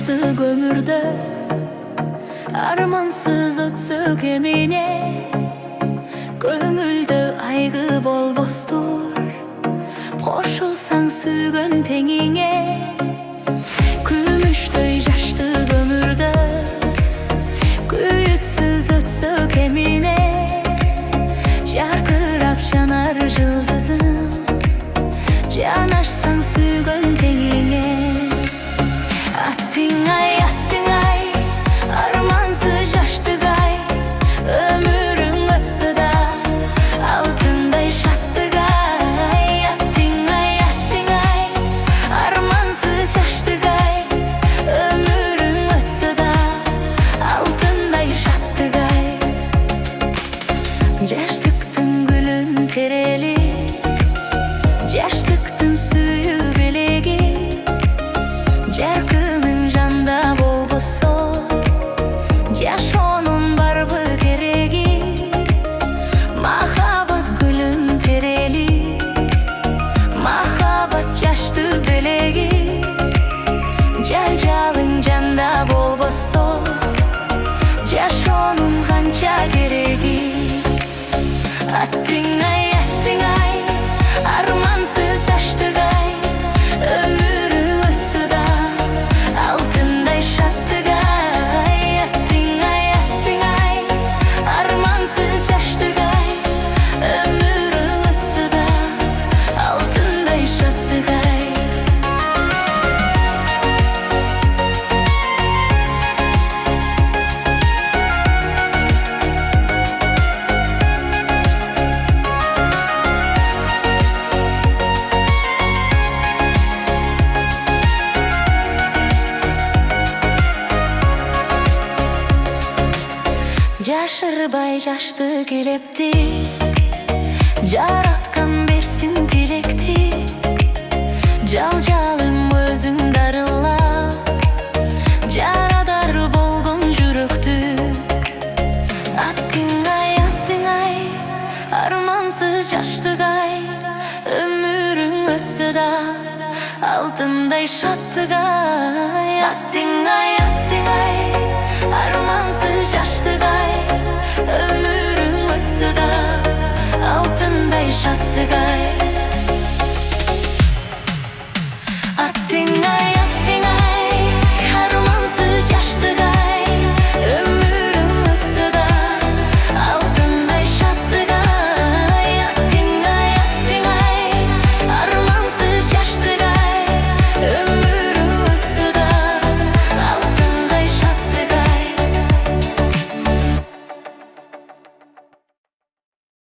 жаштык өмүрдө армансыз өтсөк эмне, көңүлдө айгы болбостур кошулсаң сүйгөн теңиңе. Күмүштөй жаштык өмүрдө күйүтсүз өтсөк эмне, жаркырап жанар жылдызым жанашсаң сүйгөн теңиңе. Аттың ай, армансыз жаштык ай, өмүрүң өтсө да алтындай шаттык ай. Аттың ай, армансыз жаштык ай, өмүрүң өтсө да алтындай шаттык ай. Жаштыктын гүлүн терелип, жаштыктын сүйүү белеги, жаркының жанда болбосо жашоонун барбы кереги. Махаббат гүлүн терелип, махаббат жаштык белеги, жалжалың жанда болбосо жашоонун канча кереги. Аттың ай, армансыз жаштык ай, өмүрүң өтсө да алтындай шаттык ай. Аттың ай, армансыз жаштык ай, өмүрүң өтсө да алтындай шаттык ай. Жашырбай жаштык элепти, жараткан берсин тилекти, жалжалым өзүң дарылап жарадар болгон жүрөктү. Аттың ай, армансыз жаштык ай, өмүрүң өтсө да алтындай шаттык ай. Аттың ай, армансыз жаштык ай, өмүрүң өтсө да алтындай шаттык ай.